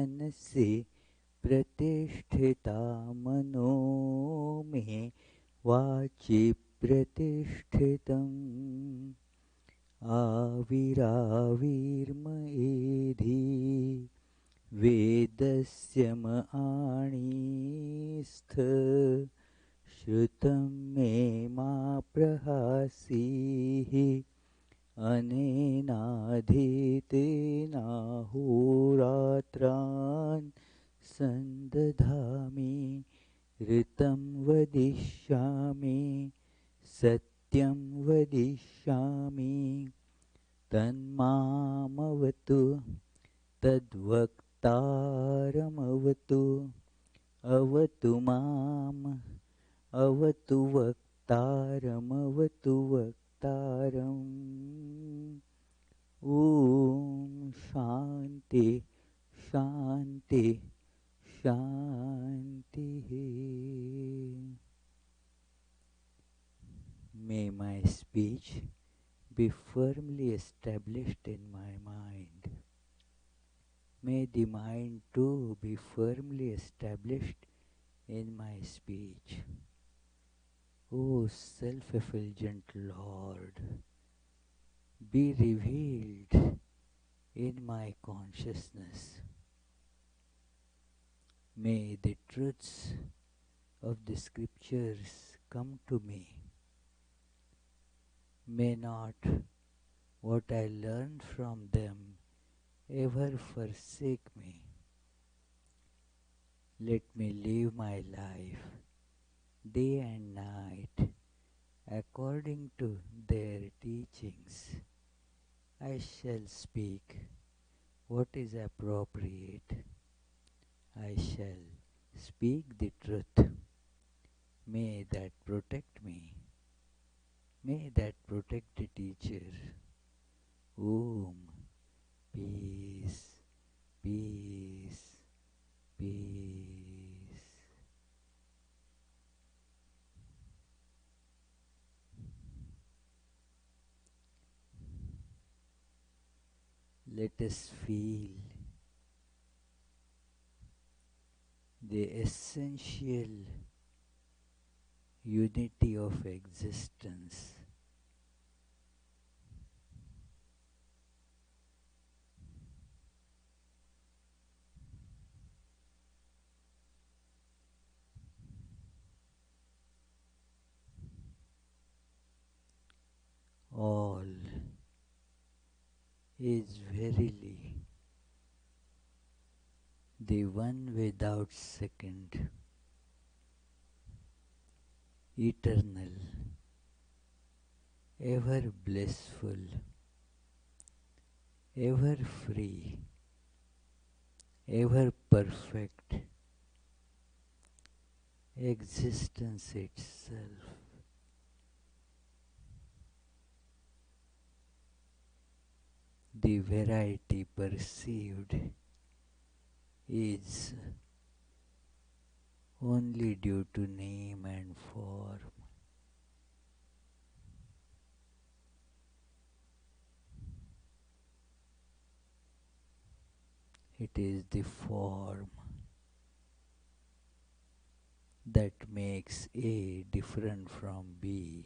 मनसि प्रतिष्ठिता मनो मे वाचि प्रतिष्ठितम् आविराविर्मयेधि वेदस्य मणिस्थ श्रुतं मे मा प्रहासीः अनेनाधीतेनाहोरात्रान् सन्दधामि ऋतं वदिष्यामि सत्यं वदिष्यामि तन्मामवतु तद्वक्तारमवतु अवतु माम् अवतु वक्तारमवतु वक्तारम् ॐ शान्ति शान्ति शान्तिः. May my speech be firmly established in my mind. May the mind too be firmly established in my speech. O self-effulgent Lord, be revealed in my consciousness. May the truths of the scriptures come to me. May not what I learn from them ever forsake me. Let me live my life day and night according to their teachings. I shall speak what is appropriate. I shall speak the truth. May that protect me. May that protect the teacher. Om. Peace, peace, peace. Let us feel the essential unity of existence. All is verily the one without second, eternal, ever blissful, ever free, ever perfect, existence itself. The variety perceived is only due to name and form. It is the form that makes A different from B.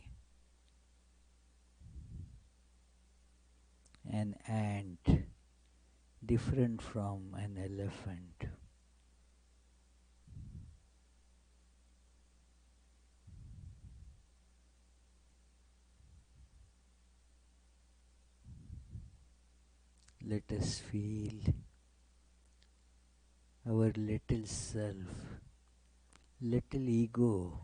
An ant different from an elephant. Let us feel our little self, little ego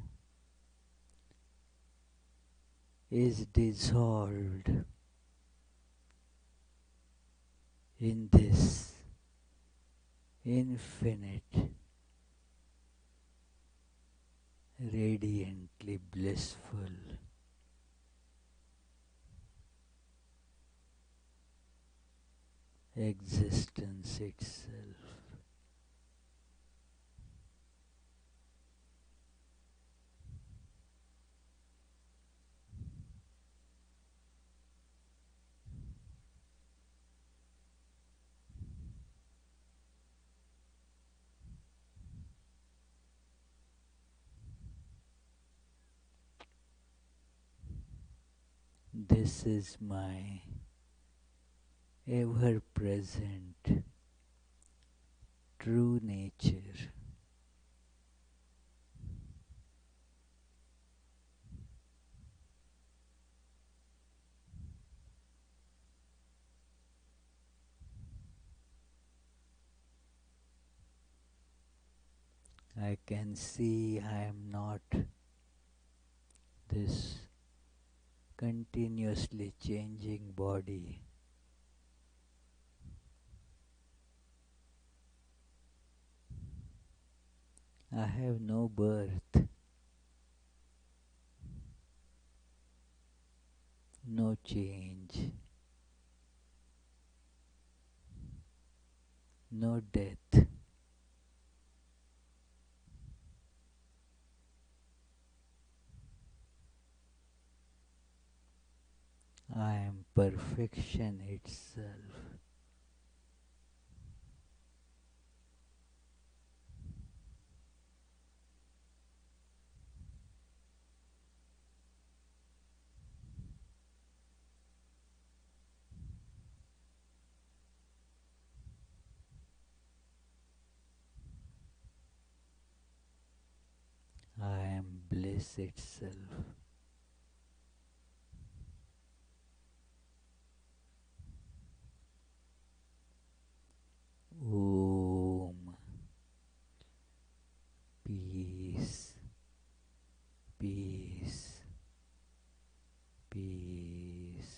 is dissolved in this infinite, radiantly blissful existence itself. This is my ever-present true nature. I can see I am not this continuously changing body. I have no birth, no change, no death. I am perfection itself. I am bliss itself. Om. Peace, peace, peace.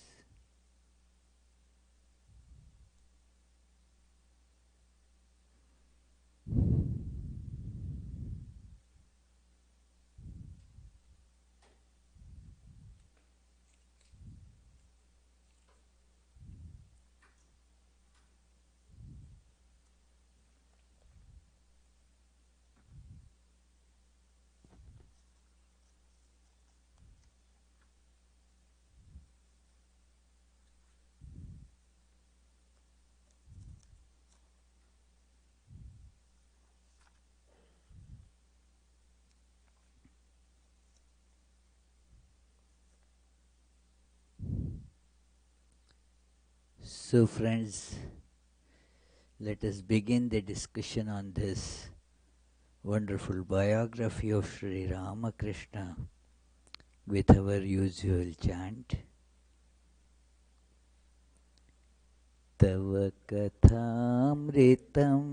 So, friends, let us begin the discussion on this wonderful biography of Sri Ramakrishna with our usual chant. Tava kathamritam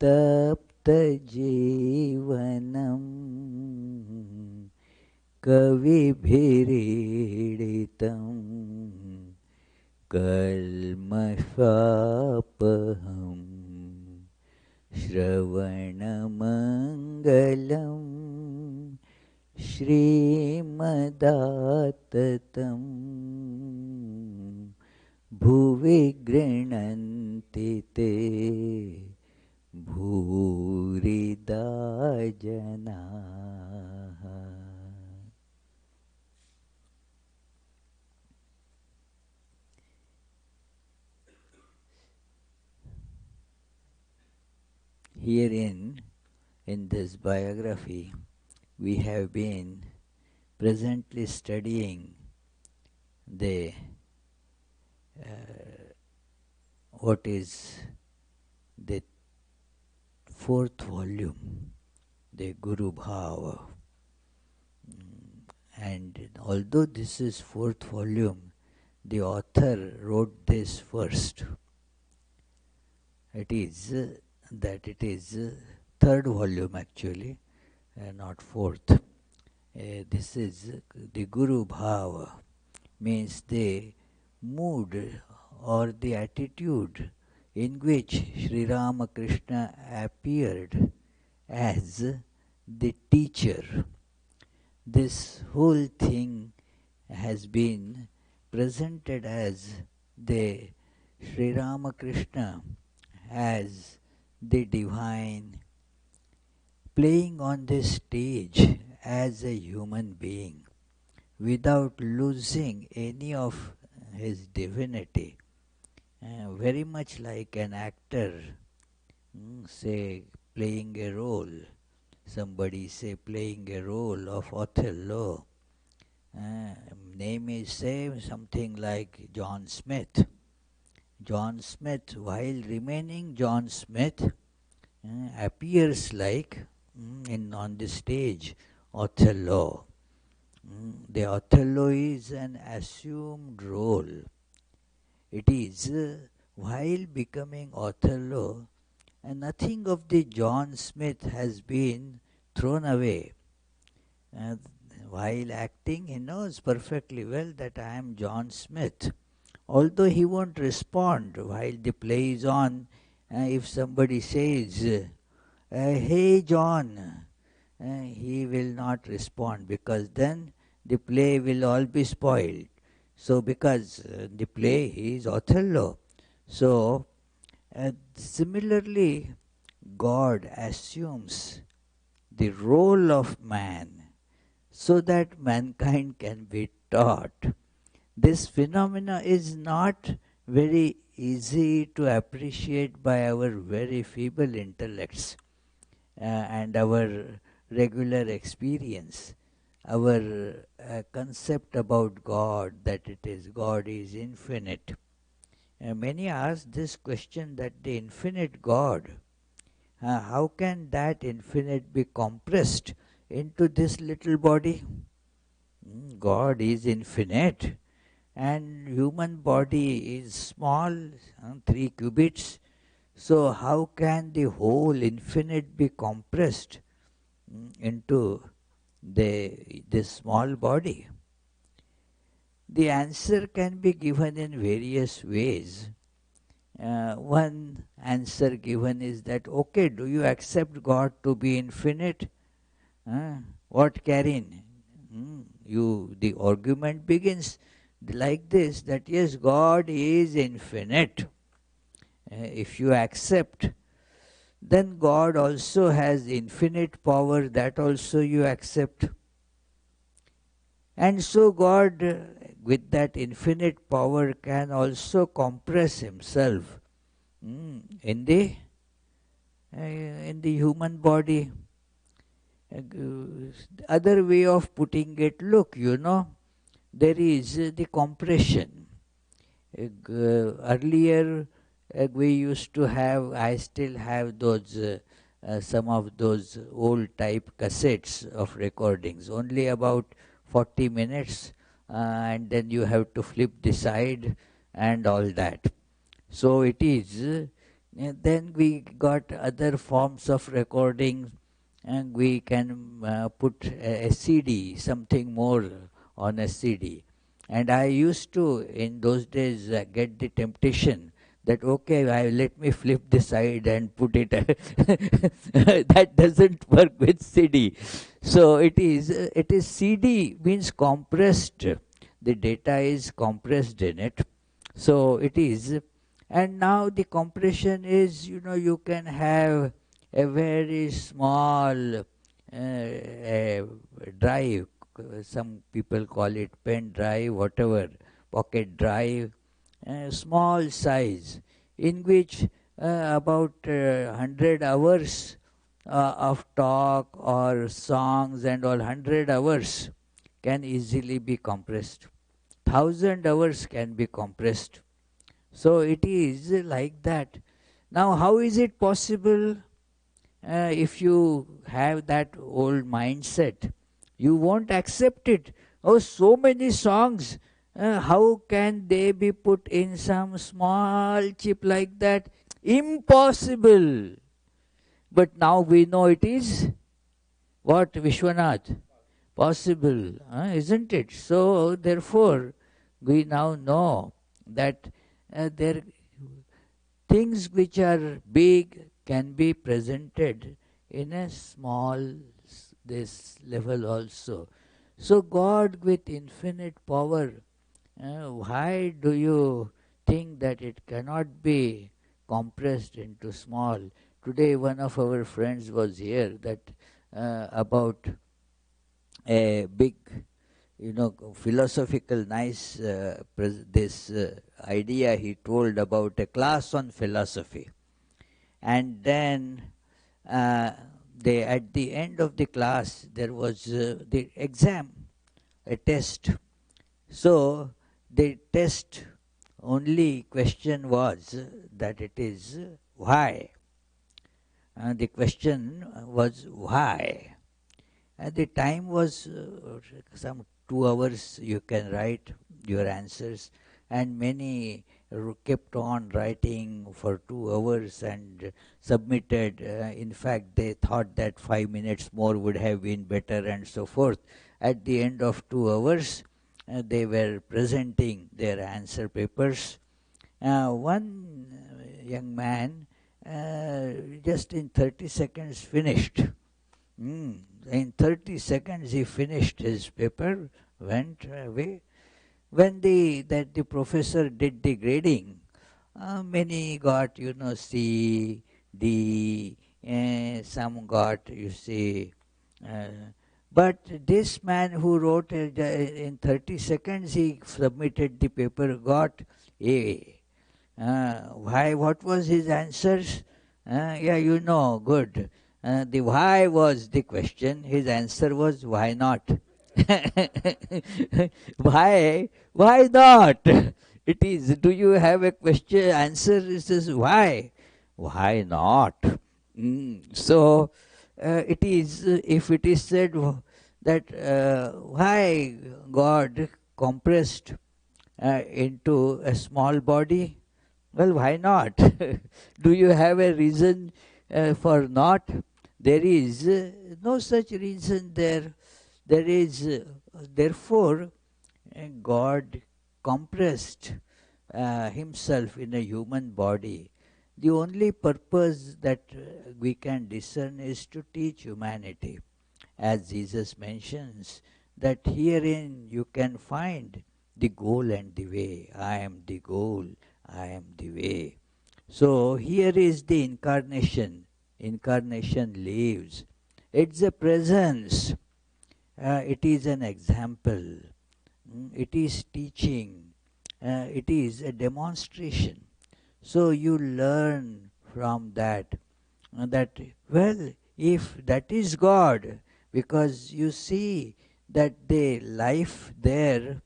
tapta jivanam kavibhiriditam kalmashvapaham Shravanamangalam Shrimadattatam Bhuvi Grinanti Te Bhurida Janaha. Herein, in this biography, we have been presently studying the what is the fourth volume, the Guru Bhaava. And although this is fourth volume, the author wrote this first. It is it is third volume actually, not fourth. This is the Guru Bhaava, means the mood or the attitude in which Sri Ramakrishna appeared as the teacher. This whole thing has been presented as the Sri Ramakrishna as the divine playing on this stage as a human being without losing any of his divinity. Very much like an actor, say, playing a role. Somebody say playing a role of Othello. Name is same, something like John Smith. John Smith, while remaining John Smith, appears like on the stage Othello. The Othello is an assumed role. It is while becoming Othello, and nothing of the John Smith has been thrown away. Uh, while acting, he knows perfectly well that I am John Smith. Although he won't respond while the play is on, if somebody says, hey John, he will not respond, because then the play will all be spoiled. So, because the play is Othello. So, similarly, God assumes the role of man so that mankind can be taught. This phenomena is not very easy to appreciate by our very feeble intellects and our regular experience. Our concept about God, that it is God is infinite. Many ask this question, that the infinite God, how can that infinite be compressed into this little body? God is infinite and human body is small, 3 cubits. So how can the whole infinite be compressed into this small body? The answer can be given in various ways. One answer given is that, okay, do you accept God to be infinite? What, Karin? The argument begins like this, that yes, God is infinite. If you accept, then God also has infinite power, that also you accept. And so God, with that infinite power, can also compress himself in the human body. Other way of putting it, look, there is the compression. Earlier, we used to have, I still have those, some of those old type cassettes of recordings, only about 40 minutes, and then you have to flip the side and all that. So it is, then we got other forms of recording, and we can put a CD, something more on a CD. And I used to, in those days, get the temptation that, okay, let me flip the side and put it. That doesn't work with CD. So it is CD means compressed. The data is compressed in it. So it is. And now the compression is, you can have a very small drive. Some people call it pen drive, whatever, pocket drive, small size, in which about 100 hours of talk or songs and all, 100 hours can easily be compressed. 1,000 hours can be compressed. So it is like that. Now, how is it possible? If you have that old mindset, you won't accept it. Oh, so many songs. How can they be put in some small chip like that? Impossible. But now we know it is what, Vishwanath? Possible, isn't it? So, therefore, we now know that there things which are big can be presented in a small this level also. So God with infinite power, why do you think that it cannot be compressed into small? Today one of our friends was here that about a big, philosophical nice this idea he told about a class on philosophy. And then at the end of the class there was the exam, a test. So the test only question was that it is why. The question was why. And the time was some 2 hours. You can write your answers, and many kept on writing for 2 hours and submitted. In fact, they thought that 5 minutes more would have been better, and so forth. At the end of 2 hours, they were presenting their answer papers. One young man just in 30 seconds finished. In 30 seconds he finished his paper, went away. When the professor did the grading, many got, C, D, some got, uh, but this man who wrote in 30 seconds, he submitted the paper, got A. Why? What was his answers? Yeah, good. The why was the question. His answer was why not? Why? Why not? It is. Do you have a question? Answer is why? Why not? So it is. If it is said that why God compressed into a small body, well, why not? Do you have a reason for not? There is no such reason there. There is, therefore, God compressed himself in a human body. The only purpose that we can discern is to teach humanity. As Jesus mentions, that herein you can find the goal and the way. I am the goal, I am the way. So here is the incarnation. Incarnation lives. It's a presence. It is an example. It is teaching. It is a demonstration. So you learn from that, that, well, if that is God, because you see that the life there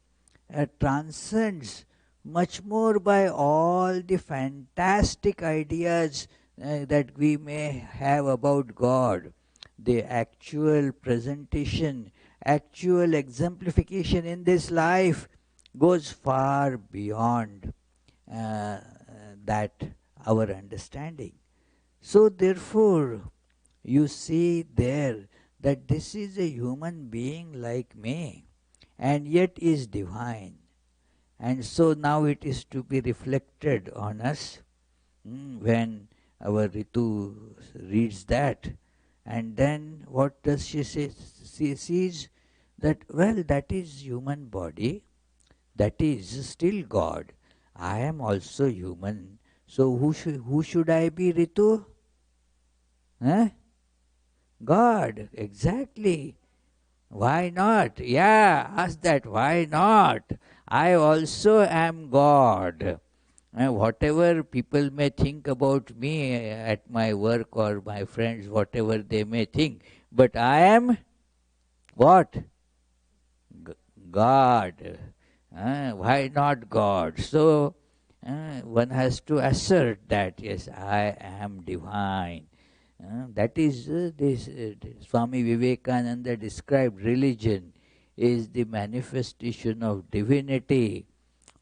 transcends much more by all the fantastic ideas that we may have about God. The actual presentation, actual exemplification in this life goes far beyond uh, that our understanding. So therefore, you see there that this is a human being like me, and yet is divine. And so now it is to be reflected on us when our Ritu reads that. And then what does she say? She sees that, well, that is human body, that is still God. I am also human. So who should I be, Ritu? Huh? God, exactly. Why not? Yeah, ask that. Why not? I also am God. Whatever people may think about me at my work or my friends, whatever they may think, but I am what? God. Why not God? So one has to assert that, yes, I am divine. That is this Swami Vivekananda described religion is the manifestation of divinity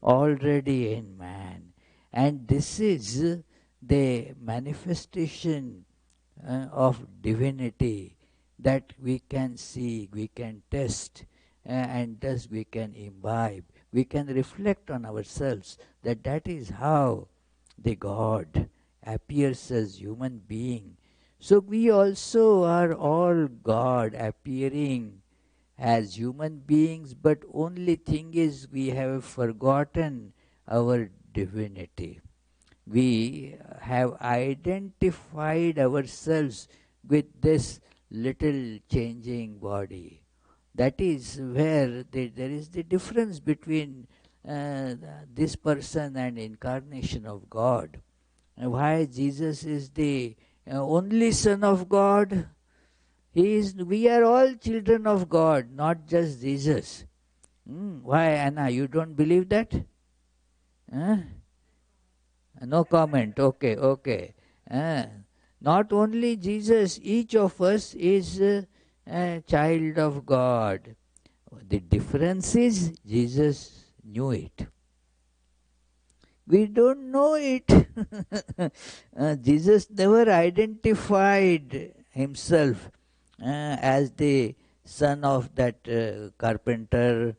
already in man. And this is the manifestation of divinity that we can see, we can test, and thus we can imbibe. We can reflect on ourselves that that is how the God appears as human being. So we also are all God appearing as human beings, but only thing is we have forgotten our divinity. We have identified ourselves with this little changing body. That is where there is the difference between this person and incarnation of God. And why Jesus is the only Son of God? We are all children of God, not just Jesus. Why, Anna, you don't believe that? Huh? No comment. Okay, okay. Uh, Not only Jesus, each of us is a child of God. The difference is Jesus knew it. We don't know it. Jesus never identified himself as the son of that carpenter,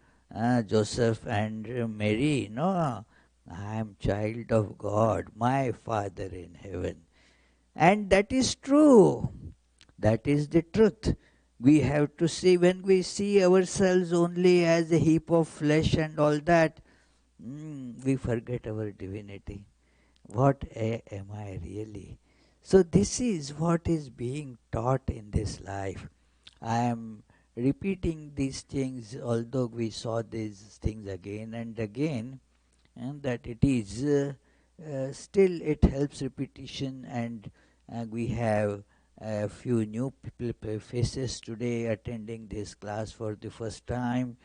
Joseph and Mary. No, I am child of God, my Father in heaven. And that is true. That is the truth. We have to see, when we see ourselves only as a heap of flesh and all that, we forget our divinity. What am I really? So, this is what is being taught in this life. I am repeating these things, although we saw these things again and again, and that it is still it helps repetition, and we have a few new people faces today attending this class for the first time.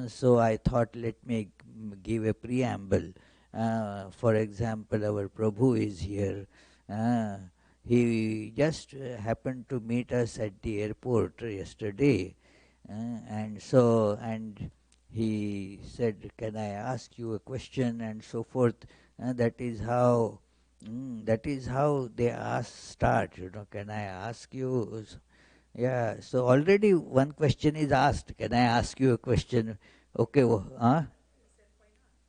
So I thought, let me give a preamble. For example, our Prabhu is here. uh, he just happened to meet us at the airport yesterday, and he said, "Can I ask you a question?" and so forth. That is how they start. Can I ask you? Yeah. So already one question is asked. Can I ask you a question? Okay.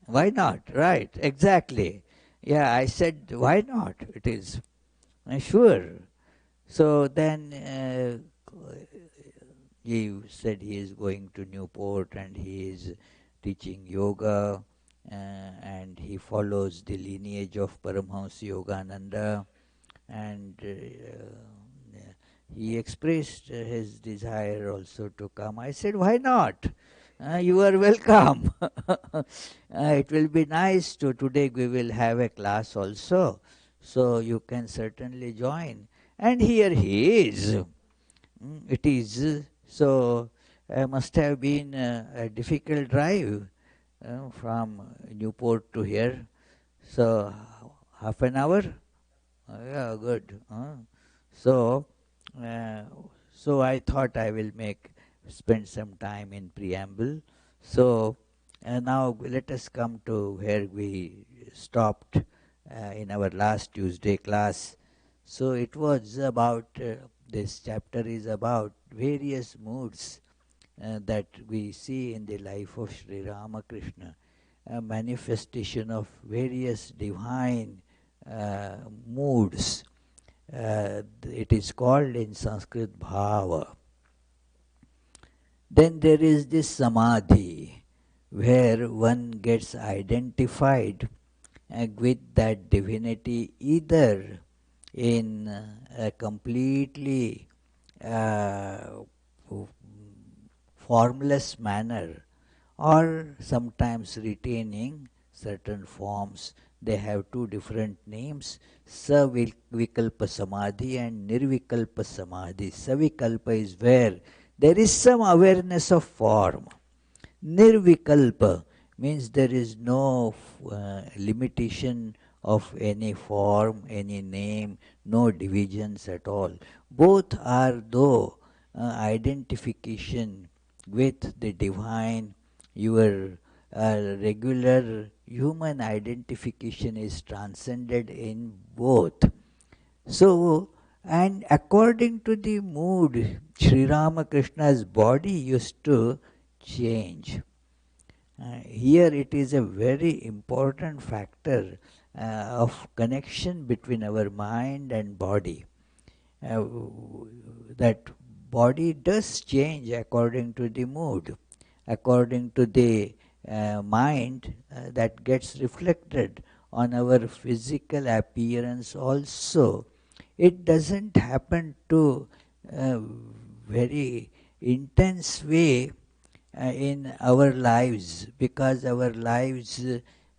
Why not? Right. Exactly. Yeah. I said, why not? It is sure. So then he said he is going to Newport and he is teaching yoga, and he follows the lineage of Paramahansa Yogananda, and he expressed his desire also to come. I said, why not? You are welcome. It will be nice to today we will have a class also, so you can certainly join. And here he is. It is so. Must have been a difficult drive from Newport to here. So half an hour. Yeah, good. So, uh, so I thought I will spend some time in preamble. So now let us come to where we stopped in our last Tuesday class. So it was about this chapter is about various moods that we see in the life of Sri Ramakrishna, a manifestation of various divine moods. It is called in Sanskrit Bhaava. Then there is this Samadhi, where one gets identified with that divinity either in a completely uh, formless manner, or sometimes retaining certain forms. They have two different names, Savikalpa Samadhi and Nirvikalpa Samadhi. Savikalpa is where there is some awareness of form. Nirvikalpa means there is no limitation of any form, any name, no divisions at all. Both are though identification with the divine. Your regular human identification is transcended in both. So, and according to the mood, Sri Ramakrishna's body used to change. Here it is a very important factor of connection between our mind and body. Uh, that body does change according to the mood, according to the mind, that gets reflected on our physical appearance also. It doesn't happen to a very intense way in our lives, because our lives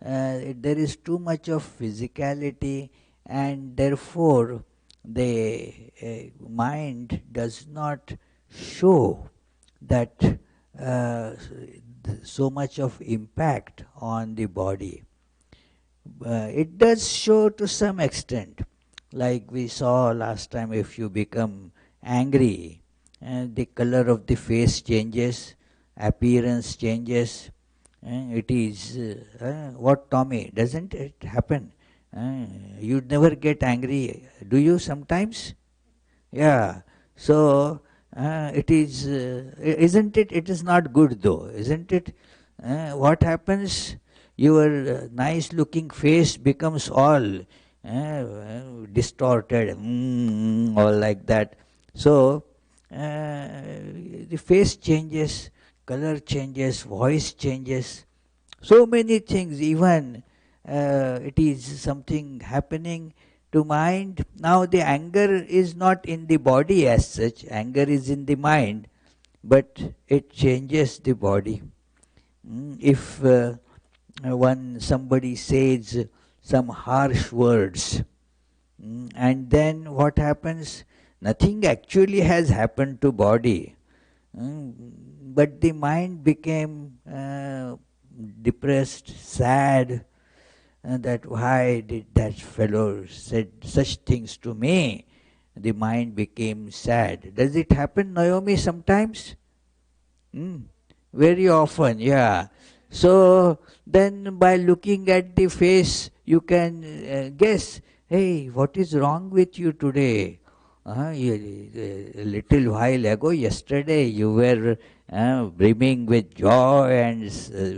there is too much of physicality, and therefore the mind does not show that uh, so much of impact on the body. It does show to some extent, like we saw last time, if you become angry, the color of the face changes, appearance changes. It is what, Tommy? Doesn't it happen? You never get angry, do you? Sometimes, yeah. So it is, isn't it? It is not good though, isn't it? What happens? Your nice-looking face becomes all distorted, all like that. So the face changes, color changes, voice changes, so many things. Even it is something happening to mind. Now the anger is not in the body as such, anger is in the mind, but it changes the body. If one somebody says some harsh words, and then what happens? Nothing actually has happened to body, but the mind became depressed, sad, that why did that fellow said such things to me? The mind became sad. Does it happen, Naomi, sometimes? Mm, very often, yeah. So then by looking at the face, you can guess, hey, what is wrong with you today? A little while ago, yesterday, you were brimming with joy and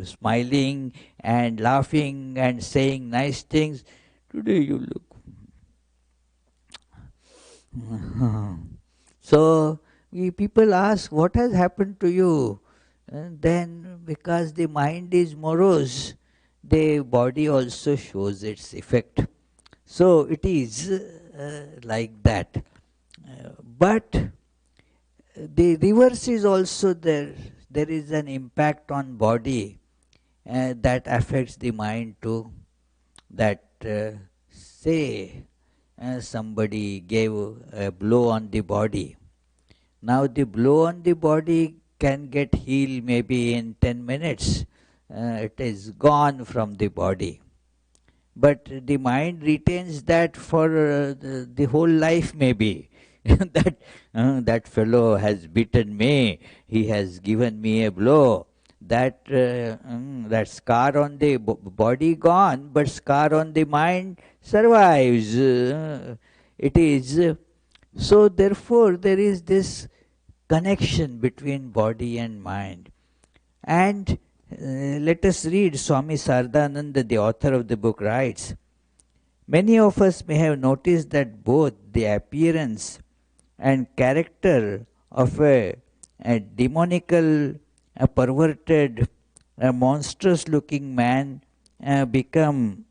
smiling and laughing and saying nice things. Today you look. So people ask, what has happened to you? And then, because the mind is morose, the body also shows its effect. So it is like that. But the reverse is also there. There is an impact on body that affects the mind too. That say somebody gave a blow on the body. Now the blow on the body can get healed maybe in 10 minutes. It is gone from the body. But the mind retains that for the whole life maybe. That that fellow has beaten me, he has given me a blow. That scar on the body gone, but scar on the mind survives. It is so. Therefore, there is this connection between body and mind. And let us read. Swami Saradananda, the author of the book, writes, many of us may have noticed that both the appearance and character of a demonical, a perverted, a monstrous looking man become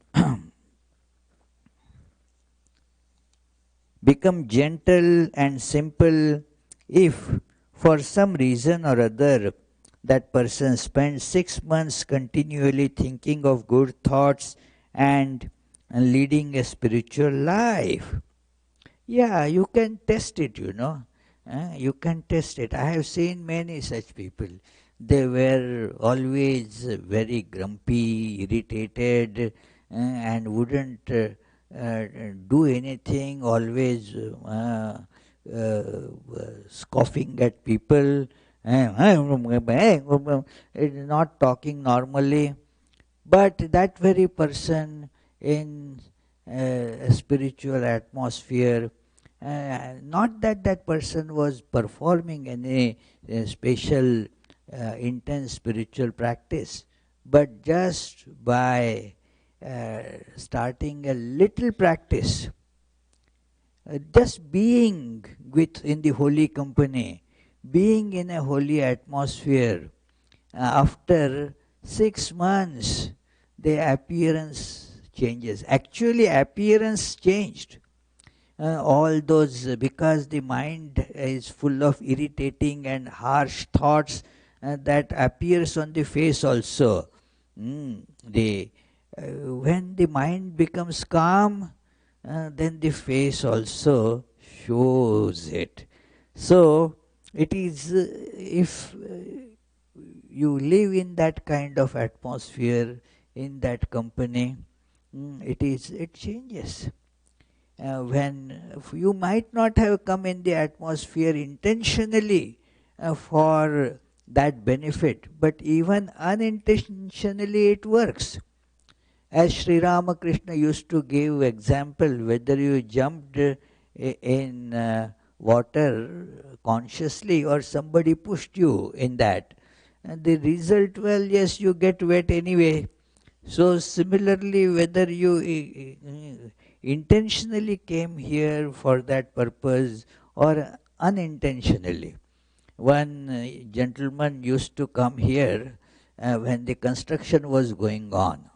become gentle and simple if, for some reason or other, that person spends 6 months continually thinking of good thoughts and leading a spiritual life. Yeah, you can test it, you know. You can test it. I have seen many such people. They were always very grumpy, irritated, and wouldn't do anything, always scoffing at people, not talking normally. But that very person in a spiritual atmosphere, not that that person was performing any special intense spiritual practice, but just by starting a little practice, just being with in the holy company, being in a holy atmosphere, after 6 months, the appearance changes. Actually, appearance changed. All those, because the mind is full of irritating and harsh thoughts, that appears on the face also. When the mind becomes calm, then the face also shows it. So it is, if you live in that kind of atmosphere, in that company, it changes. When you might not have come in the atmosphere intentionally for that benefit, but even unintentionally it works. As Sri Ramakrishna used to give example, whether you jumped in water consciously or somebody pushed you in that, and the result, well, yes, you get wet anyway. So similarly, whether you intentionally came here for that purpose or unintentionally. One gentleman used to come here when the construction was going on,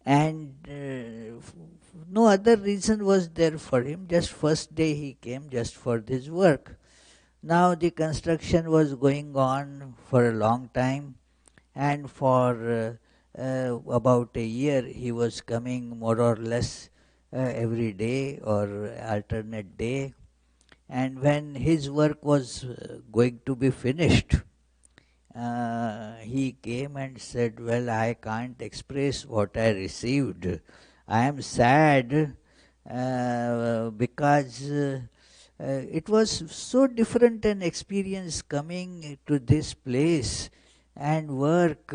and no other reason was there for him. Just first day he came just for this work. Now the construction was going on for a long time, and for about a year he was coming more or less every day or alternate day. And when his work was going to be finished, he came and said, "Well, I can't express what I received. I am sad because it was so different an experience coming to this place and work."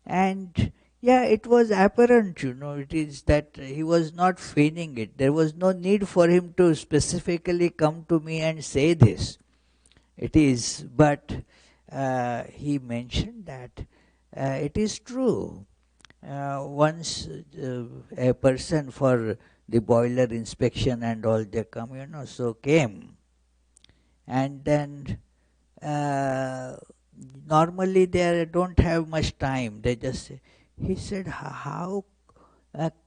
And yeah, it was apparent, it is that he was not feigning it. There was no need for him to specifically come to me and say this. It is, but he mentioned that it is true. Once a person for the boiler inspection and all, they come, so came. And then uh, normally they don't have much time. They just say, he said, how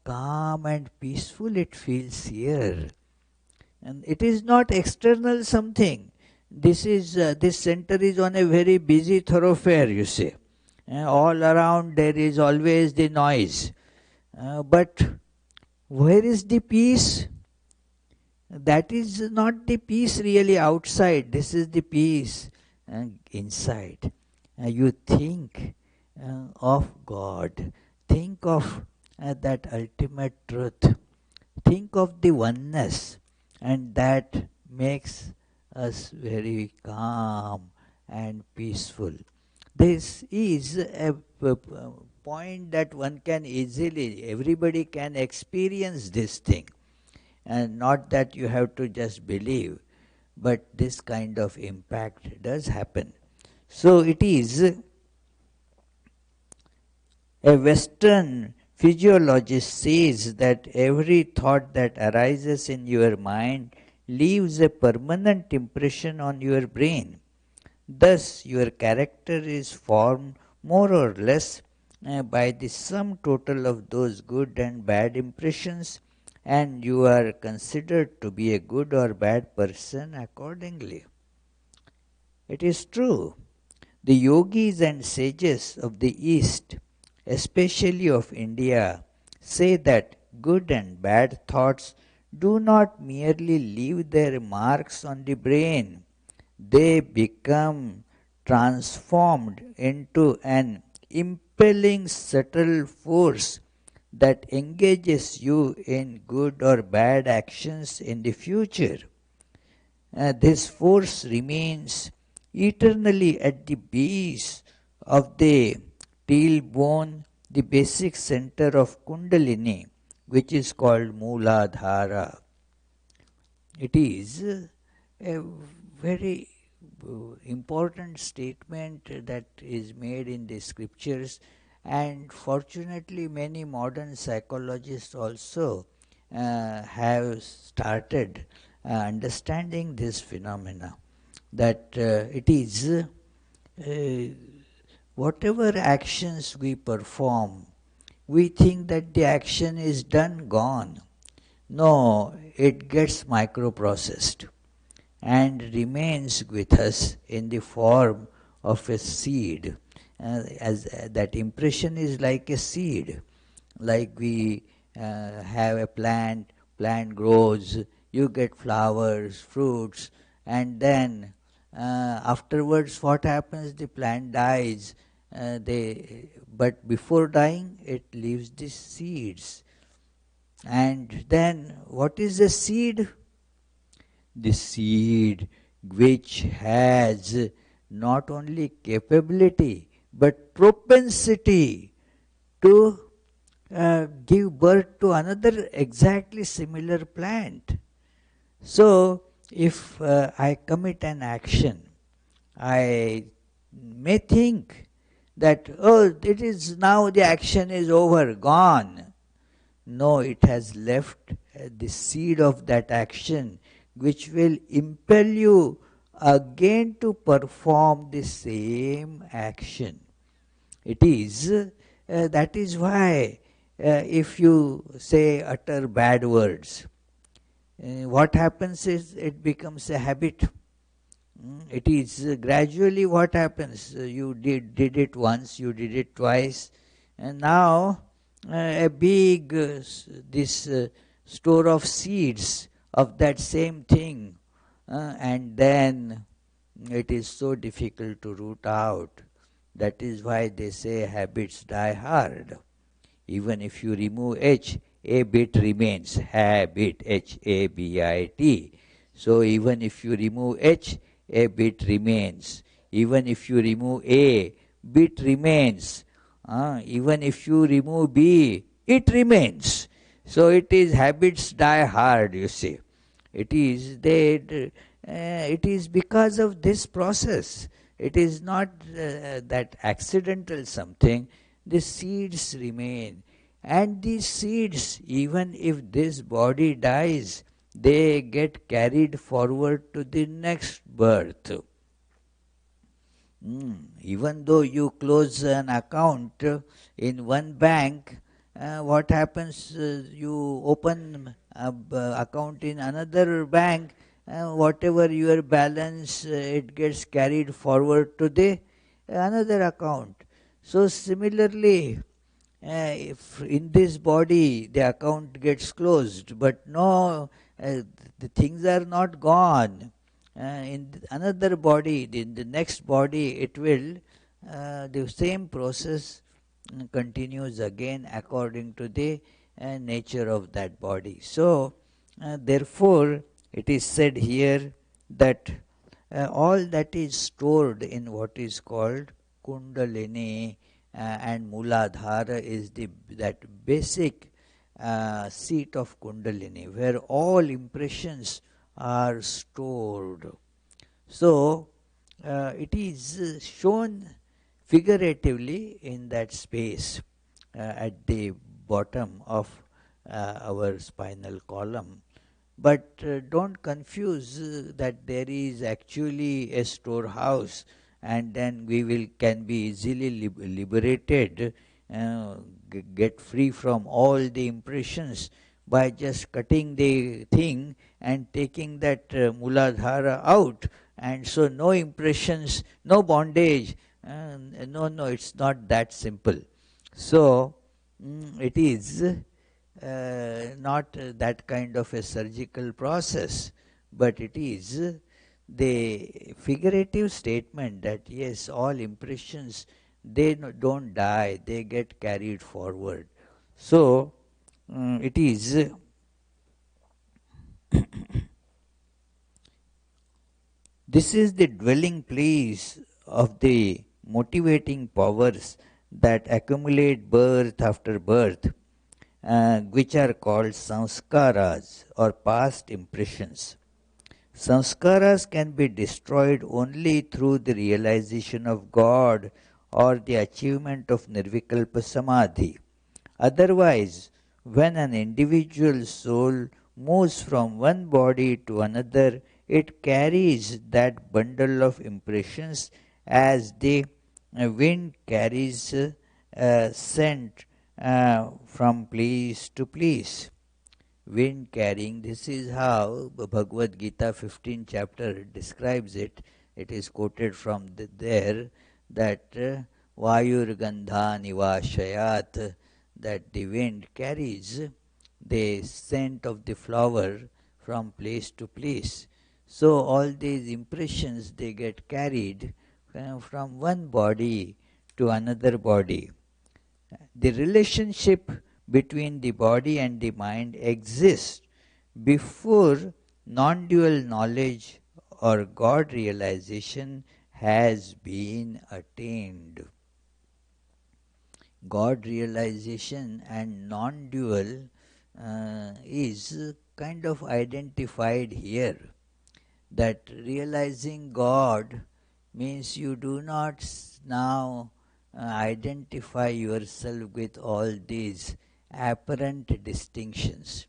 calm and peaceful it feels here. And it is not external something. This center is on a very busy thoroughfare, you see. All around there is always the noise. But where is the peace? That is not the peace really outside. This is the peace inside. You think of God. Think of that ultimate truth. Think of the oneness, and that makes us very calm and peaceful. This is a point that one can easily, everybody can experience this thing, and not that you have to just believe, but this kind of impact does happen. So it is a Western physiologist says that every thought that arises in your mind leaves a permanent impression on your brain. Thus, your character is formed more or less by the sum total of those good and bad impressions, and you are considered to be a good or bad person accordingly. It is true. The yogis and sages of the East, especially of India, say that good and bad thoughts do not merely leave their marks on the brain, they become transformed into an impelling subtle force that engages you in good or bad actions in the future. This force remains eternally at the base of the tailbone, the basic center of Kundalini, which is called Mooladhara. It is a very important statement that is made in the scriptures, and fortunately many modern psychologists also have started understanding this phenomena, that it is whatever actions we perform, we think that the action is done, gone. No, it gets microprocessed and remains with us in the form of a seed. As that impression is like a seed, like we have a plant grows, you get flowers, fruits, and then Afterwards, what happens? The plant dies. But before dying, it leaves the seeds. And then, what is the seed? The seed which has not only capability but propensity to give birth to another exactly similar plant. So, if I commit an action, I may think that, oh, it is now the action is over, gone. No, it has left the seed of that action which will impel you again to perform the same action. It is, that is why if you say utter bad words, what happens is it becomes a habit. It is gradually what happens. You did it once, you did it twice, and now a big this store of seeds of that same thing, and then it is so difficult to root out. That is why they say habits die hard. Even if you remove H, a bit remains. Habit, Habit. So even if you remove H, a bit remains. Even if you remove A, bit remains. Even if you remove B, it remains. So it is habits die hard, you see. It is because of this process. It is not that accidental something. The seeds remain. And these seeds, even if this body dies, they get carried forward to the next birth. Even though you close an account in one bank, what happens? You open an account in another bank, whatever your balance, it gets carried forward to the another account. So similarly, if in this body the account gets closed, but no, the things are not gone. In another body, in the next body, it will, the same process continues again according to the nature of that body. So, therefore, it is said here that all that is stored in what is called Kundalini and Mooladhara is that basic seat of Kundalini where all impressions are stored. So, it is shown figuratively in that space at the bottom of our spinal column. But don't confuse that there is actually a storehouse and then we will can be easily liberated, get free from all the impressions by just cutting the thing and taking that Mooladhara out, and so no impressions, no bondage. No, it's not that simple. So it is not that kind of a surgical process, but it is the figurative statement that yes, all impressions, they don't die, they get carried forward. So it is this is the dwelling place of the motivating powers that accumulate birth after birth, which are called sanskaras or past impressions. Sanskaras can be destroyed only through the realization of God or the achievement of nirvikalpa samadhi. Otherwise, when an individual soul moves from one body to another, it carries that bundle of impressions as the wind carries scent from place to place. Wind carrying, this is how Bhagavad Gita 15th chapter describes it. It is quoted from there that Vayur Gandha Nivashayat, that the wind carries the scent of the flower from place to place. So all these impressions, they get carried from one body to another body. The relationship between the body and the mind exists before non-dual knowledge or God realization has been attained. God realization and non-dual is kind of identified here. That realizing God means you do not now identify yourself with all these apparent distinctions.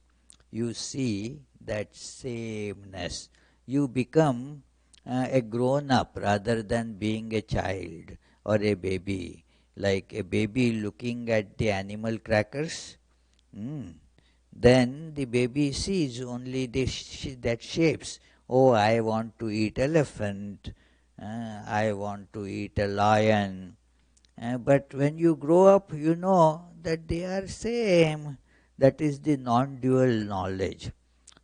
You see that sameness. You become a grown up rather than being a child or a baby. Like a baby looking at the animal crackers. Mm. Then the baby sees only that shapes. Oh, I want to eat elephant. I want to eat a lion. But when you grow up, you know that they are same. That is the non-dual knowledge.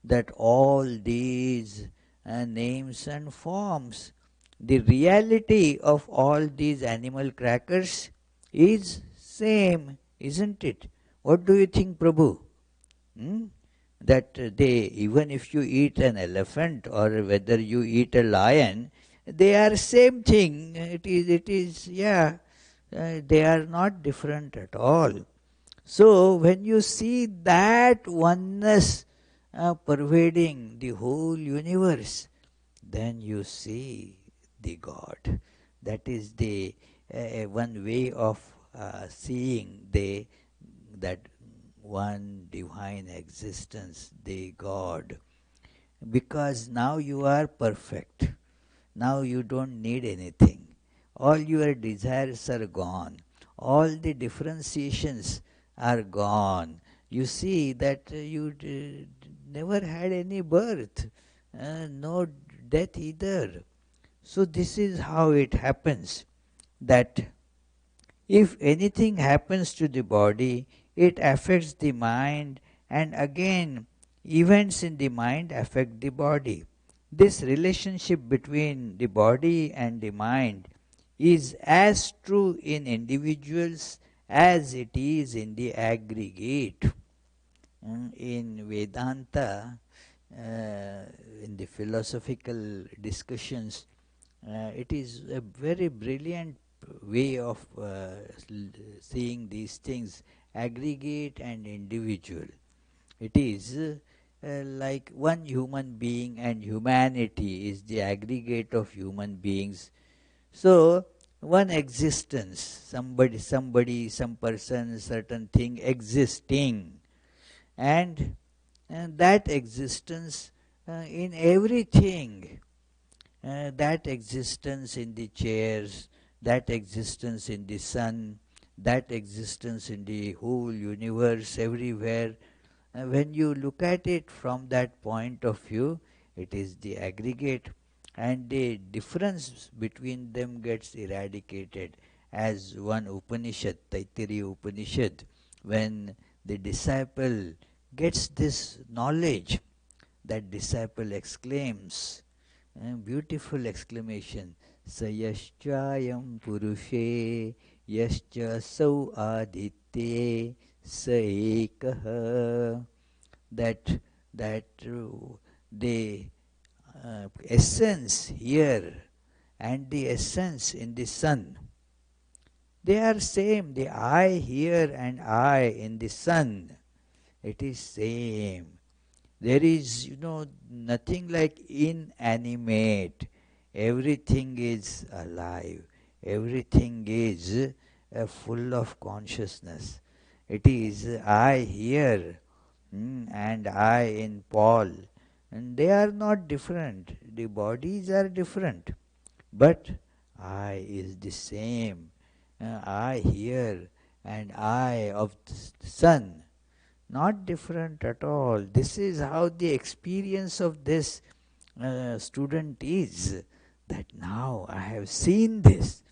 That all these names and forms, the reality of all these animal crackers is same, isn't it? What do you think, Prabhu? Hmm? That they, even if you eat an elephant or whether you eat a lion, they are same thing. Yeah, they are not different at all. So when you see that oneness pervading the whole universe, then you see the God. That is the one way of seeing that one divine existence, the God. Because now you are perfect. Now you don't need anything. All your desires are gone. All the differentiations are gone. You see that you never had any birth, no death either. So this is how it happens, that if anything happens to the body, it affects the mind, and again, events in the mind affect the body. This relationship between the body and the mind is as true in individuals as it is in the aggregate. In Vedanta, in the philosophical discussions, it is a very brilliant way of seeing these things, aggregate and individual. It is like one human being, and humanity is the aggregate of human beings. So, one existence, somebody, some person, certain thing existing, and that existence in everything, that existence in the chairs, that existence in the sun, that existence in the whole universe, everywhere. When you look at it from that point of view, it is the aggregate, and the difference between them gets eradicated. As one Upanishad, Taittiriya Upanishad, when the disciple gets this knowledge, that disciple exclaims, beautiful exclamation, Sayaschayam Purushe Yascha Sau Aditye Sa Ekaha. That the essence here and the essence in the sun, they are same. The I here and I in the sun, it is same. There is, nothing like inanimate. Everything is alive. Everything is full of consciousness. It is I here, and I in Paul. And they are not different. The bodies are different. But I is the same. I here and I of the sun, not different at all. This is how the experience of this student is, that now I have seen this.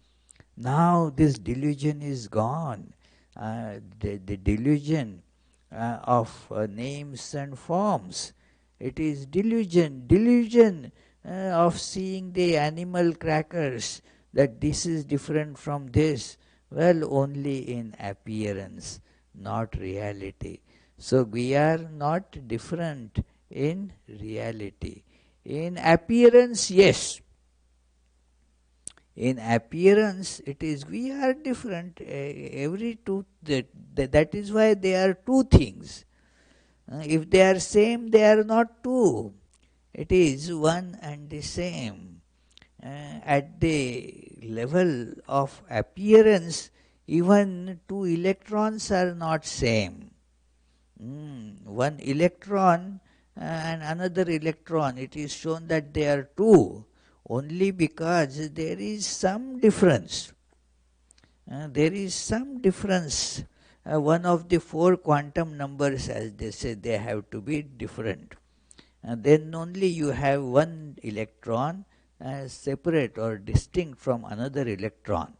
Now this delusion is gone. The delusion of names and forms. It is delusion. Delusion of seeing the animal crackers, that this is different from this. Well, only in appearance, not reality. So we are not different in reality. In appearance, yes. In appearance, it is we are different. Every two that is why they are two things. If they are same, they are not two. It is one and the same. At the level of appearance, even two electrons are not same. One electron and another electron, it is shown that they are two only because there is some difference. There is some difference. One of the four quantum numbers, as they say, they have to be different. Then only you have one electron separate or distinct from another electron.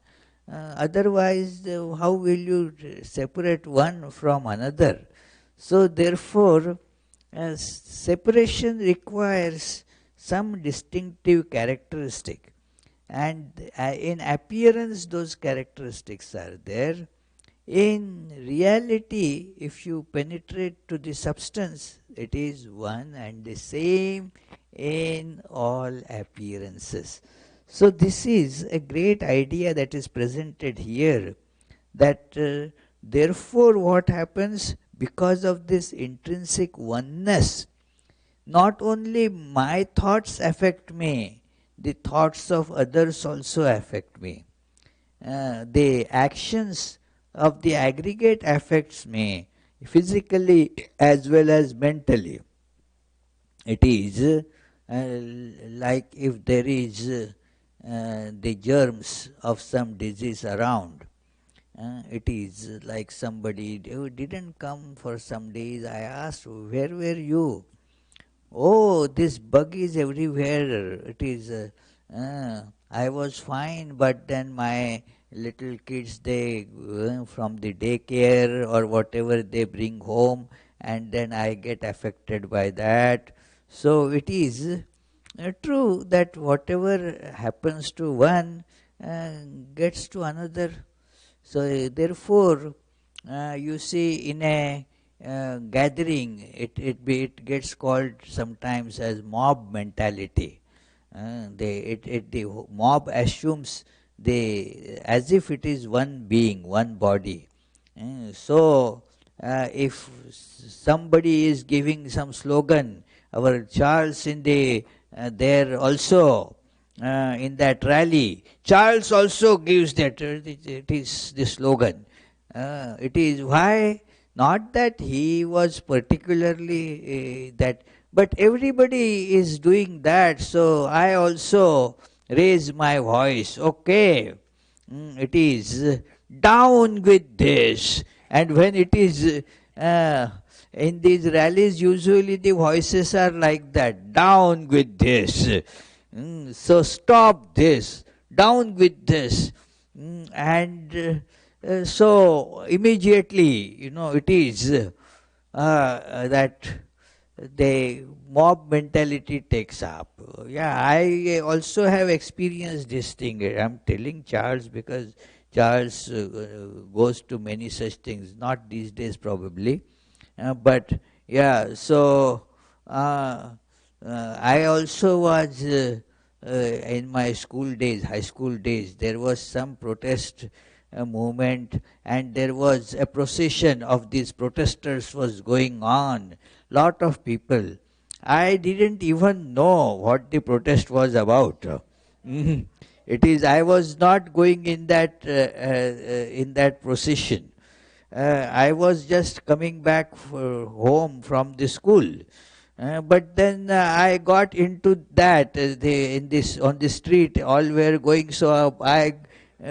Otherwise, how will you separate one from another? So, therefore, separation requires some distinctive characteristic, and in appearance, those characteristics are there. In reality, if you penetrate to the substance, it is one and the same in all appearances. So, this is a great idea that is presented here, that therefore, what happens because of this intrinsic oneness, not only my thoughts affect me, the thoughts of others also affect me. The actions of the aggregate affects me physically as well as mentally. It is like if there is the germs of some disease around. It is like somebody who didn't come for some days. I asked, where were you? Oh, this bug is everywhere. It is, I was fine, but then my little kids, they from the daycare or whatever they bring home, and then I get affected by that. So it is true that whatever happens to one gets to another. So therefore, you see, in a gathering, it gets called sometimes as mob mentality. The mob assumes as if it is one being, one body. So, if somebody is giving some slogan, our Charles in there also in that rally, Charles also gives that. It is the slogan. It is why, not that he was particularly that, but everybody is doing that, so I also raise my voice. Okay, it is down with this. And when it is in these rallies, usually the voices are like that, down with this. So stop this, down with this. And so immediately, it is that the mob mentality takes up. Yeah, I also have experienced this thing. I'm telling Charles because Charles goes to many such things, not these days probably. But yeah, so I also was in my school days, high school days, there was some protest movement, and there was a procession of these protesters was going on. Lot of people. I didn't even know what the protest was about. Mhm. It is. I was not going in that procession. I was just coming back home from the school. But then I got into that in this on the street. All were going, so I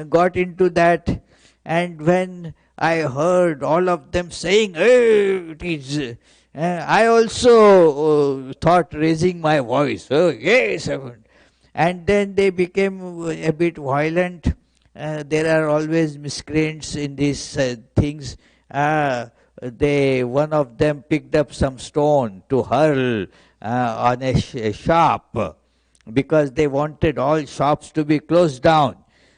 got into that. And when I heard all of them saying, "Hey, it is," I also thought raising my voice. Oh yes, and then they became a bit violent. There are always miscreants in these things. One of them picked up some stone to hurl on a shop. because they wanted all shops to be closed down.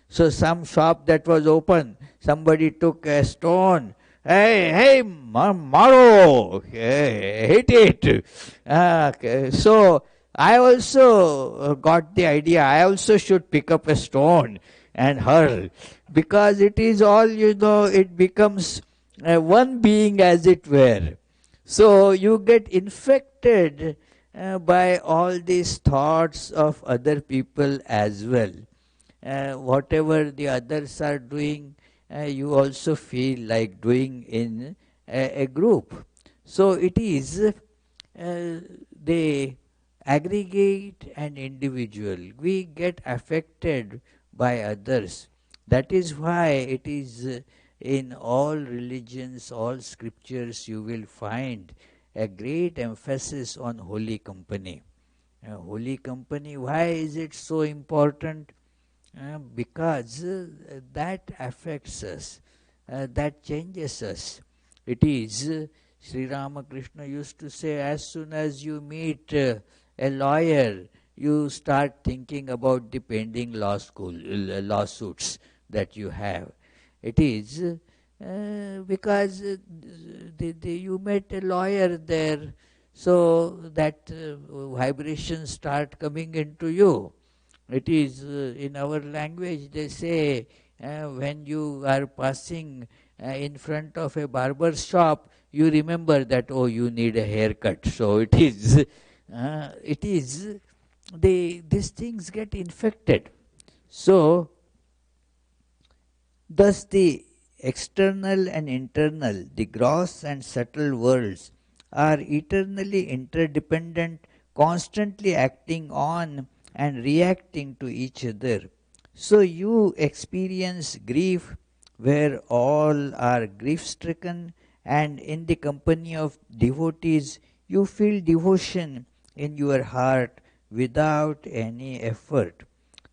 So some shop that was open, somebody took a stone. Hey, hey, Maro, hit it. Okay. So I also got the idea. I also should pick up a stone and hurl, because it is all, it becomes one being, as it were. So you get infected by all these thoughts of other people as well. Whatever the others are doing, you also feel like doing in a group. So it is the aggregate and individual. We get affected by others. That is why it is in all religions, all scriptures, you will find a great emphasis on holy company. Holy company, why is it so important? Because that affects us, that changes us. It is, Sri Ramakrishna used to say, as soon as you meet a lawyer, you start thinking about the pending lawsuits that you have. It is because you met a lawyer there, so that vibrations start coming into you. It is in our language, they say, when you are passing in front of a barber's shop, you remember that, oh, you need a haircut. So it is, these things get infected. So, thus the external and internal, the gross and subtle worlds are eternally interdependent, constantly acting on and reacting to each other. So you experience grief where all are grief stricken, and in the company of devotees, you feel devotion in your heart without any effort.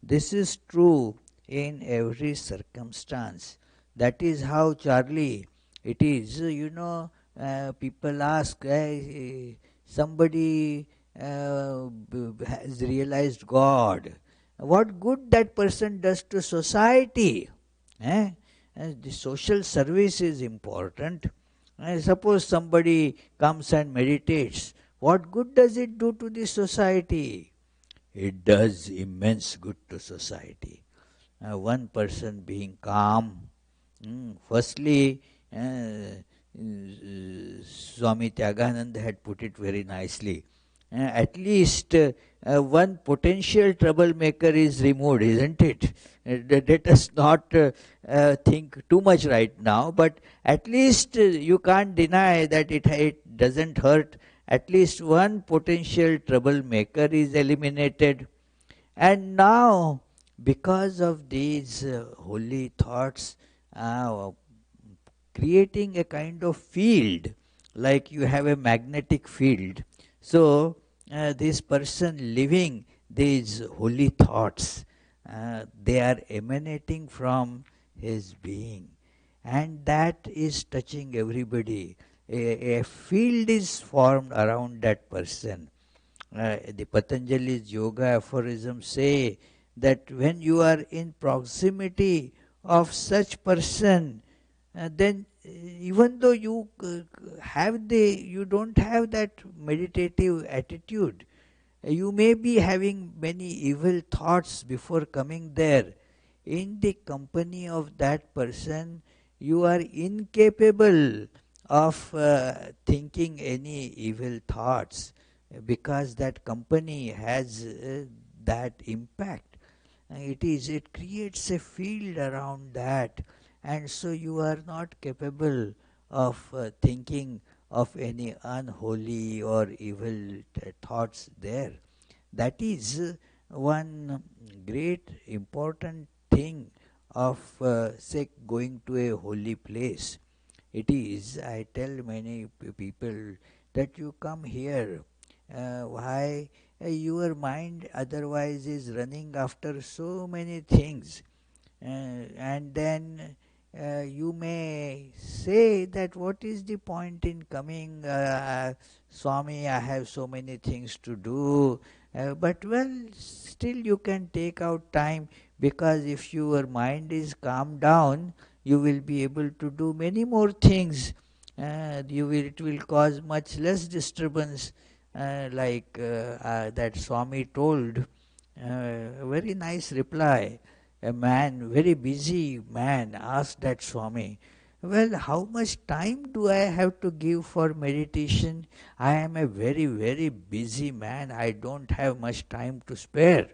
This is true in every circumstance. That is how, Charlie, it is. People ask, somebody has realized God. What good that person does to society? Eh? The social service is important. Suppose somebody comes and meditates. What good does it do to the society? It does immense good to society. One person being calm. Firstly, Swami Tyagananda had put it very nicely. At least one potential troublemaker is removed, isn't it? Let us not think too much right now, but at least you can't deny that it doesn't hurt. At least one potential troublemaker is eliminated. And now, because of these holy thoughts, uh, creating a kind of field, like you have a magnetic field. So, this person living these holy thoughts, they are emanating from his being, and that is touching everybody. A field is formed around that person. The Patanjali's yoga aphorisms say that when you are in proximity of such person, then even though you don't have that meditative attitude, you may be having many evil thoughts before coming there. In the company of that person, you are incapable of thinking any evil thoughts, because that company has that impact. It creates a field around that, and so you are not capable of thinking of any unholy or evil thoughts there. That is one great important thing of, say, going to a holy place. It is, I tell many people that you come here. Why? Your mind otherwise is running after so many things. And then you may say that what is the point in coming, Swami, I have so many things to do, But well, still you can take out time, because if your mind is calmed down, you will be able to do many more things. It will cause much less disturbance, that Swami told. A very nice reply. A man, very busy man, asked that Swami, well, how much time do I have to give for meditation? I am a very, very busy man. I don't have much time to spare.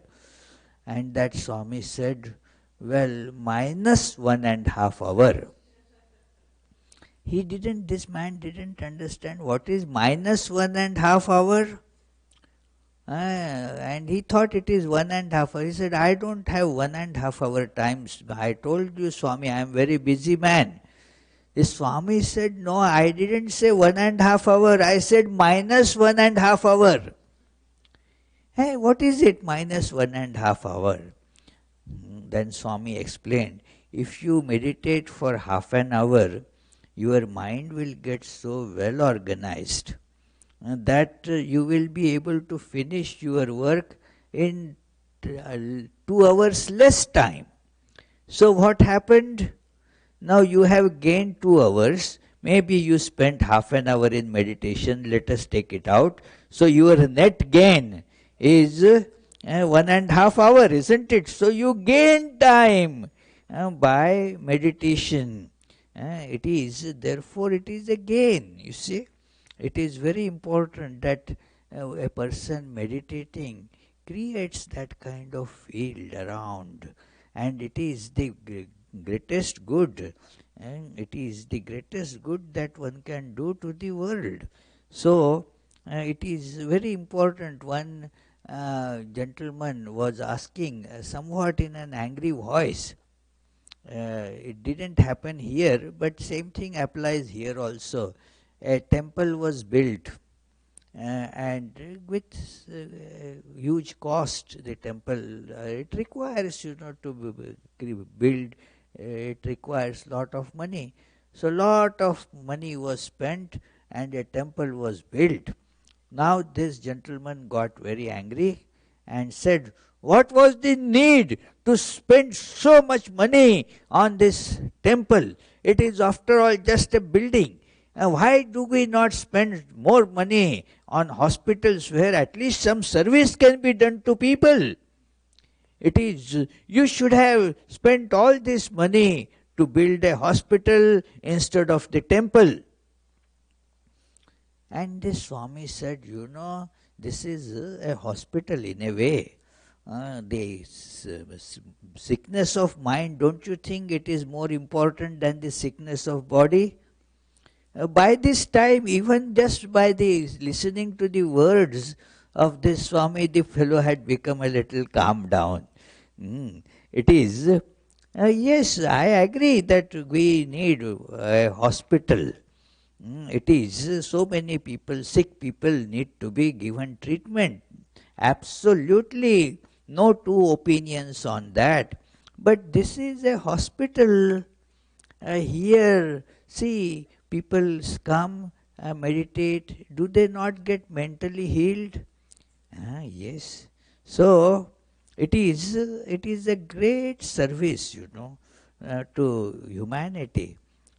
And that Swami said, well, minus 1.5 hour. This man didn't understand what is minus 1.5 hour. And he thought it is 1.5 hour. He said, I don't have 1.5 hour times. I told you, Swami, I am very busy man. The Swami said, no, I didn't say 1.5 hour. I said minus 1.5 hour. Hey, what is it, minus 1.5 hour? Then Swami explained, if you meditate for half an hour, your mind will get so well organized that you will be able to finish your work in 2 hours less time. So what happened? Now you have gained 2 hours. Maybe you spent half an hour in meditation. Let us take it out. So your net gain is 1.5 hour, isn't it? So you gain time by meditation. Therefore it is a gain, you see. It is very important that a person meditating creates that kind of field around, and it is the greatest good, and it is the greatest good that one can do to the world. So it is very important. One gentleman was asking somewhat in an angry voice. It didn't happen here, but same thing applies here also. A temple was built, and with huge cost. The temple, it requires, to build. It requires lot of money. So lot of money was spent, and a temple was built. Now this gentleman got very angry and said, what was the need to spend so much money on this temple? It is after all just a building. Why do we not spend more money on hospitals where at least some service can be done to people? You should have spent all this money to build a hospital instead of the temple. And the Swami said, this is a hospital in a way. The sickness of mind, don't you think it is more important than the sickness of body? By this time, even just by the listening to the words of this Swami, the fellow had become a little calmed down. It is, yes, I agree that we need a hospital. It is, so many people, sick people need to be given treatment. Absolutely no two opinions on that. But this is a hospital. Here, see, people come, meditate. Do they not get mentally healed? Yes. So, it is a great service, to humanity.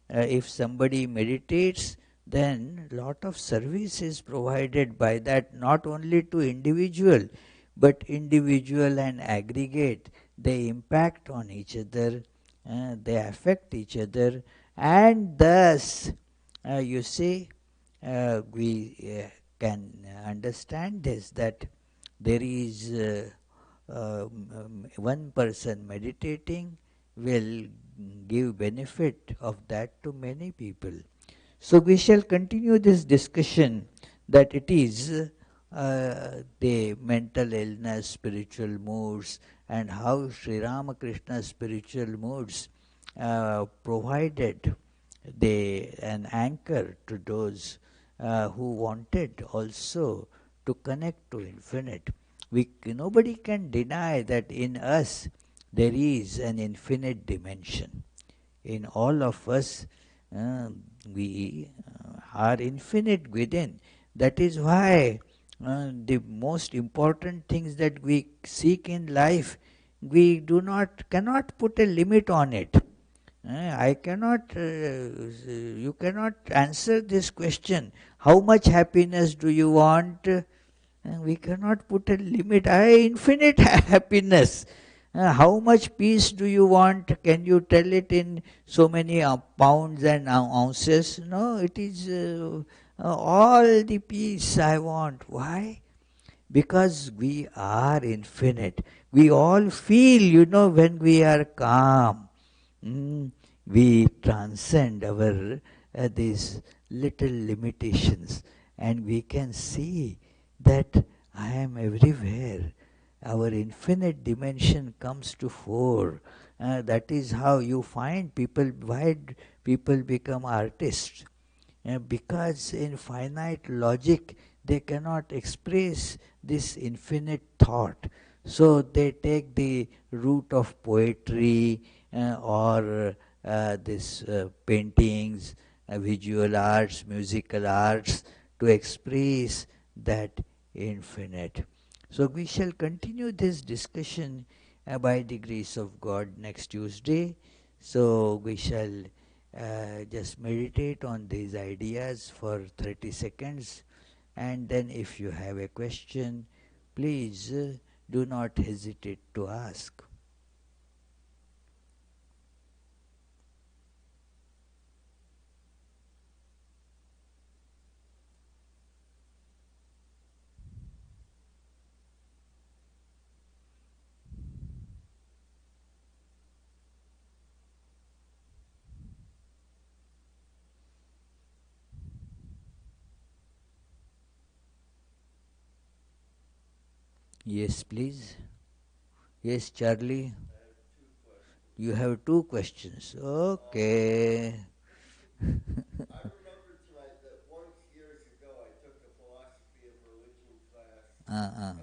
If somebody meditates, then lot of service is provided by that, not only to individual, but individual and aggregate. They impact on each other, they affect each other, and thus, you see, we can understand this, that there is one person meditating will give benefit of that to many people. So we shall continue this discussion, that it is the mental illness, spiritual moods, and how Sri Ramakrishna's spiritual moods provided an anchor to those who wanted also to connect to infinite. Nobody can deny that in us there is an infinite dimension. In all of us, we are infinite within. That is why The most important things that we seek in life, we cannot put a limit on it. I cannot, you cannot answer this question. How much happiness do you want? We cannot put a limit. Infinite happiness. How much peace do you want? Can you tell it in so many pounds and ounces? No, it is all the peace I want. Why? Because we are infinite. We all feel, when we are calm. Mm, we transcend our these little limitations, and we can see that I am everywhere. Our infinite dimension comes to fore. That is how you find people, why people become artists. Because in finite logic they cannot express this infinite thought. So they take the route of poetry or this paintings, visual arts, musical arts to express that infinite. So we shall continue this discussion by the grace of God next Tuesday. So we shall just meditate on these ideas for 30 seconds, and then if you have a question, please do not hesitate to ask. Yes, please. Yes, Charlie. You have two questions. Okay. Uh-uh.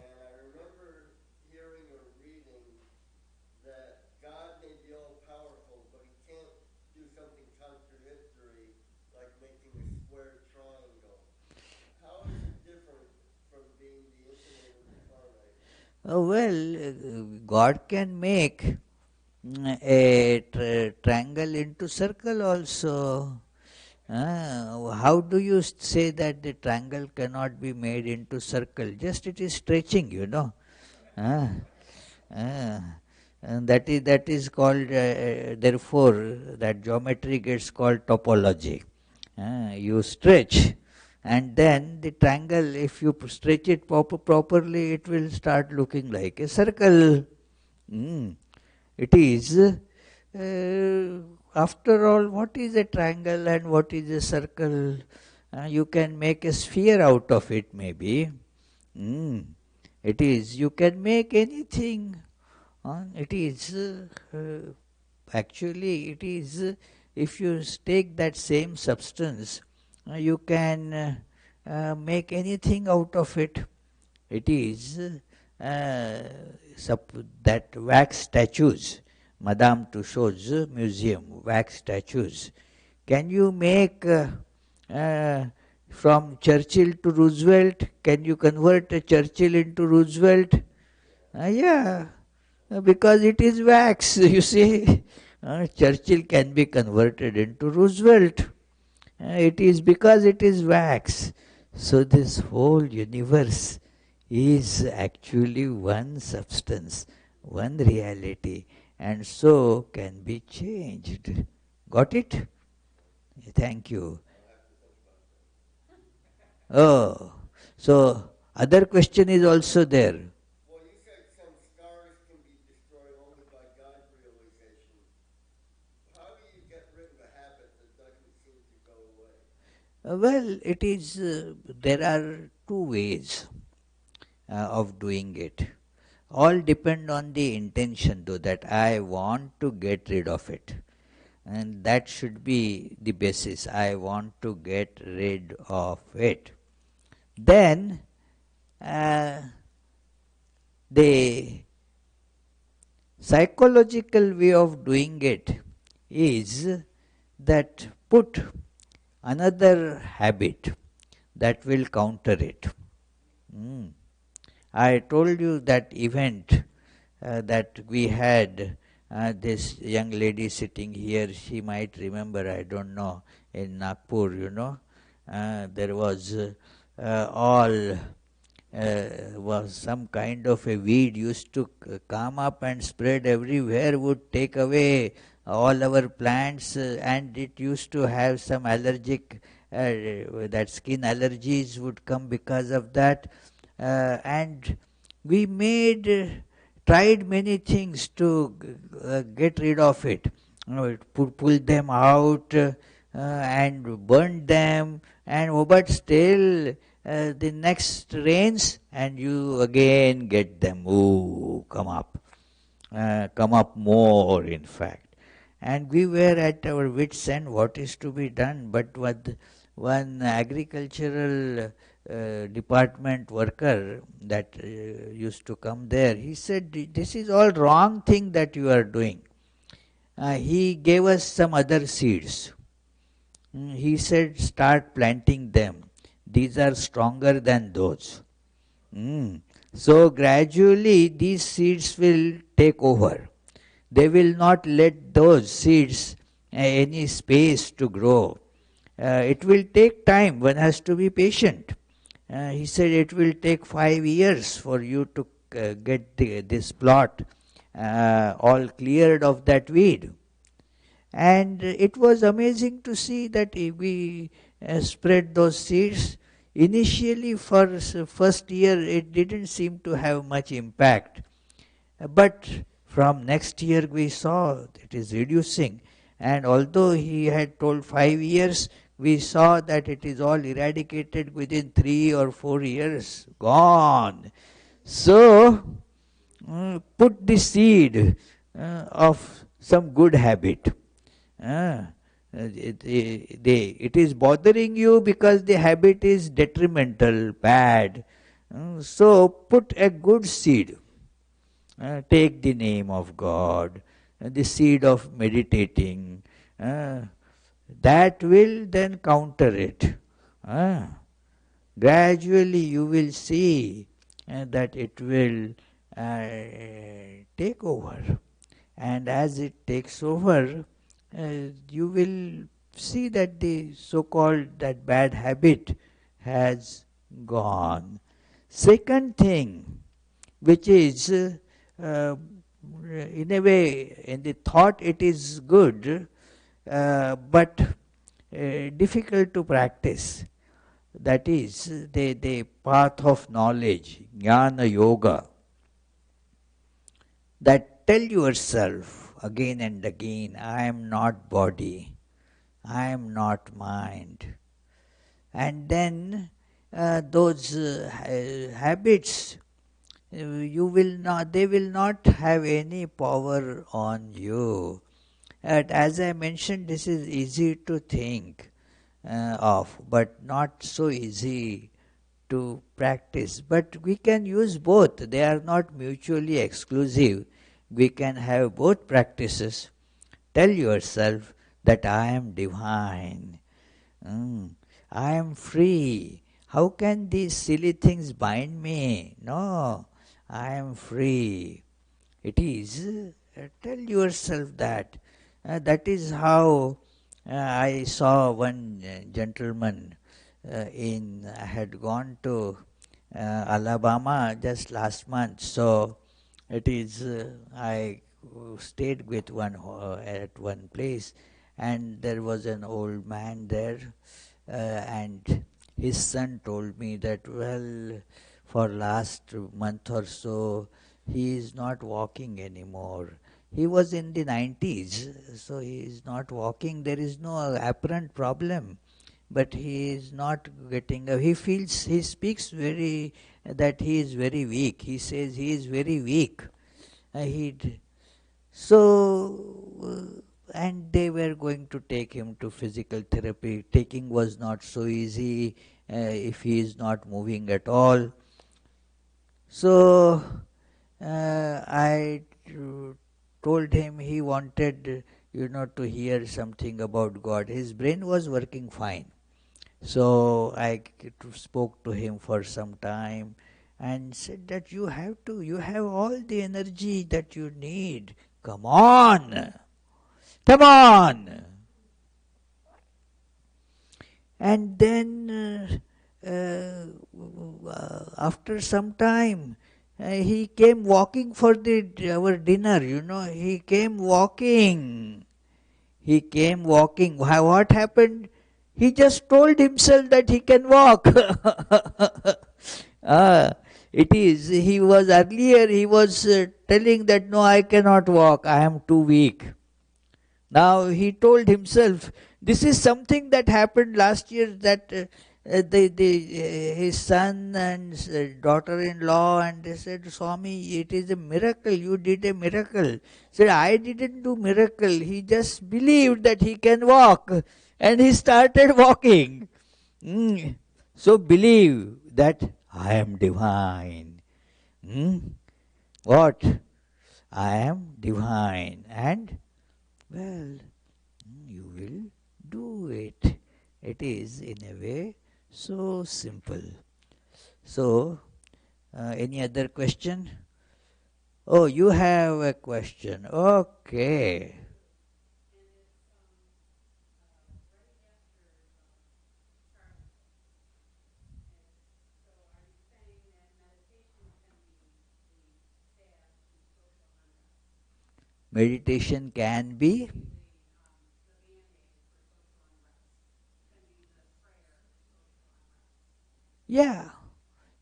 God can make a triangle into circle also. How do you say that the triangle cannot be made into circle? Just it is stretching. Ah, ah. And that is called, therefore, that geometry gets called topology. You stretch, and then the triangle, if you stretch it properly, it will start looking like a circle. Mm. It is, after all, what is a triangle and what is a circle? You can make a sphere out of it, maybe. Mm. It is, you can make anything. It is, actually, it is, if you take that same substance, you can make anything out of it. It is that wax statues, Madame Tussauds museum, wax statues. Can you make uh, from Churchill to Roosevelt? Can you convert a Churchill into Roosevelt? Yeah, because it is wax, you see. Churchill can be converted into Roosevelt. It is because it is wax. So this whole universe is actually one substance, one reality, and so can be changed. Got it? Thank you. Oh, so other question is also there. It is, there are two ways of doing it. All depend on the intention, though, that I want to get rid of it. And that should be the basis. I want to get rid of it. Then, the psychological way of doing it is that put another habit that will counter it. Mm. I told you that event that we had. This young lady sitting here, she might remember, I don't know, in Nagpur, there was all was some kind of a weed used to come up and spread everywhere, would take away all our plants, and it used to have some allergic, that skin allergies would come because of that. And we tried many things to get rid of it. Pull them out and burn them, and but still the next rains and you again get them. Ooh, come up more, in fact. And we were at our wits' end what is to be done. But one agricultural department worker that used to come there, he said, "This is all wrong thing that you are doing." He gave us some other seeds. He said, "Start planting them. These are stronger than those." Mm. So gradually these seeds will take over. They will not let those seeds any space to grow. It will take time. One has to be patient. He said it will take 5 years for you to get this plot all cleared of that weed. And it was amazing to see that we spread those seeds. Initially, for first year, it didn't seem to have much impact. But from next year, we saw it is reducing. And although he had told 5 years, we saw that it is all eradicated within 3 or 4 years. Gone. So, put the seed of some good habit. It is bothering you because the habit is detrimental, bad. So put a good seed. Take the name of God, the seed of meditating. That will then counter it. Gradually you will see that it will take over. And as it takes over, you will see that the so-called that bad habit has gone. Second thing, which is in a way, in the thought it is good, but difficult to practice. That is the path of knowledge, jnana yoga, that tell yourself again and again, I am not body, I am not mind. And then those habits, they will not have any power on you. And as I mentioned, this is easy to think of, but not so easy to practice. But we can use both, they are not mutually exclusive. We can have both practices. Tell yourself that I am divine. I am free. How can these silly things bind me? No, I am free. It is, tell yourself that. That is how I saw one gentleman I had gone to Alabama just last month. So it is, I stayed with one at one place, and there was an old man there, and his son told me that, well, for last month or so, he is not walking anymore. He was in the 90s, so he is not walking. There is no apparent problem, but he is not getting up. He feels, he speaks very, that he is very weak. He says he is very weak. He so, and they were going to take him to physical therapy. Taking was not so easy if he is not moving at all. So, I told him he wanted, to hear something about God. His brain was working fine, So I spoke to him for some time and said that you have all the energy that you need. Come on, come on. And then after some time, he came walking for our dinner. He came walking. He came walking. What happened? He just told himself that he can walk. ah, it is. He was earlier, he was telling that no, I cannot walk. I am too weak. Now he told himself, this is something that happened last year, that his son and daughter-in-law, and they said, Swami, it is a miracle, you did a miracle. Said, I didn't do miracle, he just believed that he can walk and he started walking. Mm. So believe that I am divine. Mm. What? I am divine, and well, you will do it. It is, in a way, so simple. So, any other question? Oh, you have a question. Okay. Meditation can be? Yeah,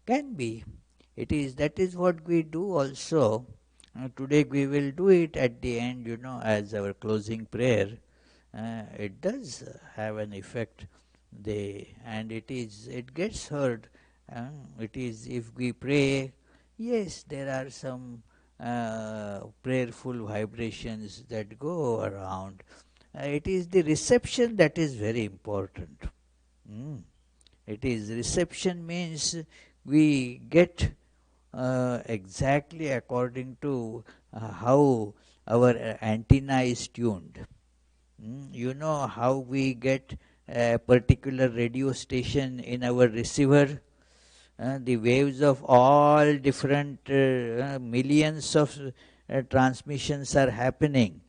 can be. It is, that is what we do also. Today we will do it at the end, as our closing prayer. It does have an effect. And it gets heard. It is, if we pray, yes, there are some prayerful vibrations that go around. It is the reception that is very important. Mm. It is, reception means we get exactly according to how our antenna is tuned. You know how we get a particular radio station in our receiver? The waves of all different millions of transmissions are happening.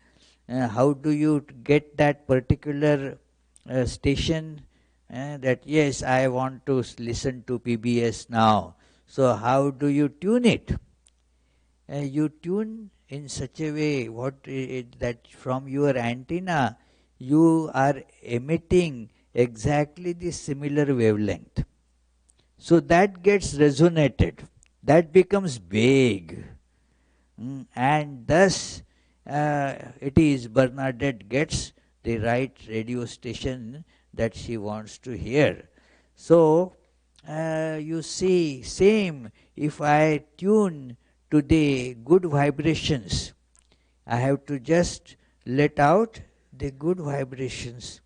How do you get that particular station? That yes, I want to listen to PBS now. So how do you tune it? You tune in such a way that from your antenna you are emitting exactly the similar wavelength. So that gets resonated, that becomes big. And thus it is Bernadette gets the right radio station that she wants to hear. So you see, same, if I tune to the good vibrations, I have to just let out the good vibrations.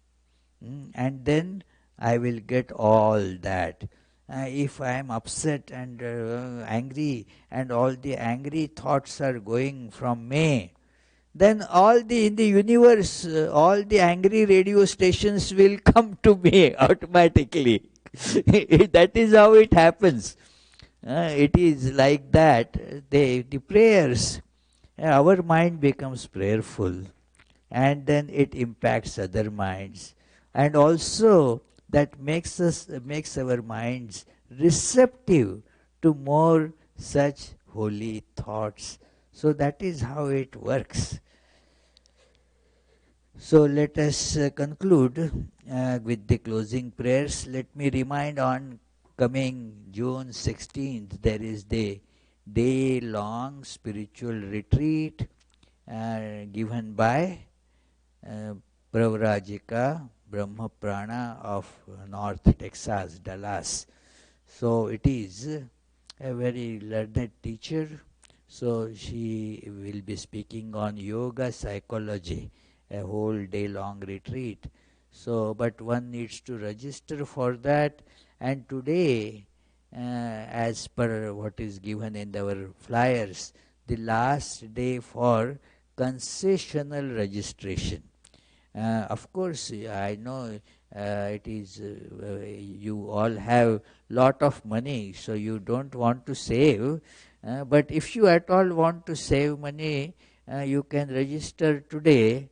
And then I will get all that. If I am upset and angry, and all the angry thoughts are going from me, then all the in the universe, all the angry radio stations will come to me automatically. That is how it happens. It is like that. The prayers, our mind becomes prayerful, and then it impacts other minds, and also that makes our minds receptive to more such holy thoughts. So that is how it works. So let us conclude with the closing prayers. Let me remind, on coming June 16th, there is the day-long spiritual retreat given by uh, Pravrajika Brahma Prana of North Texas, Dallas. So it is a very learned teacher. So she will be speaking on yoga psychology, a whole day long retreat. So, but one needs to register for that. And today, as per what is given in our flyers, the last day for concessional registration. Of course, I know it is you all have lot of money, so you don't want to save. But if you at all want to save money, you can register today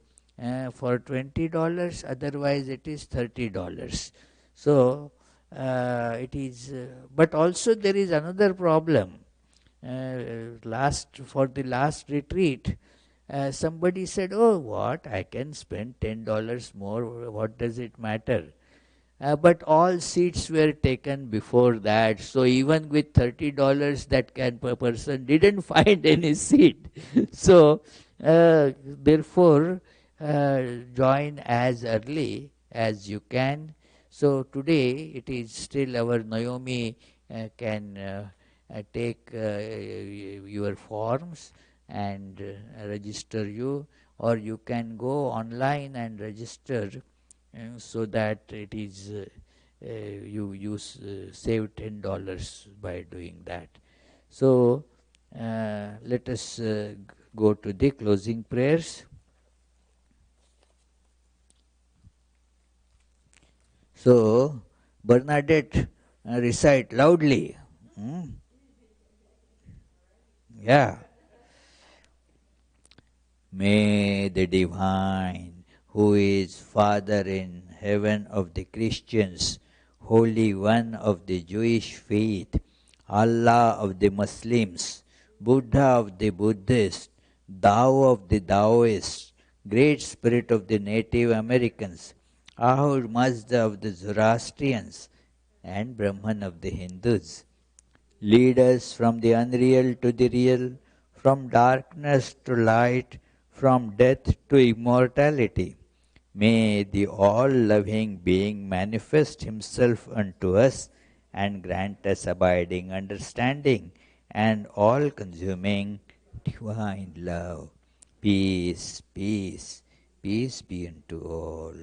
for $20. Otherwise, it is $30. So it is. But also there is another problem. The last retreat, somebody said, "Oh, what? I can spend $10 more. What does it matter?" But all seats were taken before that, so even with $30, that per person didn't find any seat. So, therefore, join as early as you can. So today it is still our Naomi can take your forms and register you, or you can go online and register, so that it is you save $10 by doing that. So let us go to the closing prayers. So Bernadette, recite loudly. Hmm? Yeah. May the divine, who is Father in heaven of the Christians, Holy One of the Jewish faith, Allah of the Muslims, Buddha of the Buddhists, Tao of the Taoists, Great Spirit of the Native Americans, Ahura Mazda of the Zoroastrians, and Brahman of the Hindus, lead us from the unreal to the real, from darkness to light, from death to immortality. May the all-loving being manifest himself unto us and grant us abiding understanding and all-consuming divine love. Peace, peace, peace be unto all.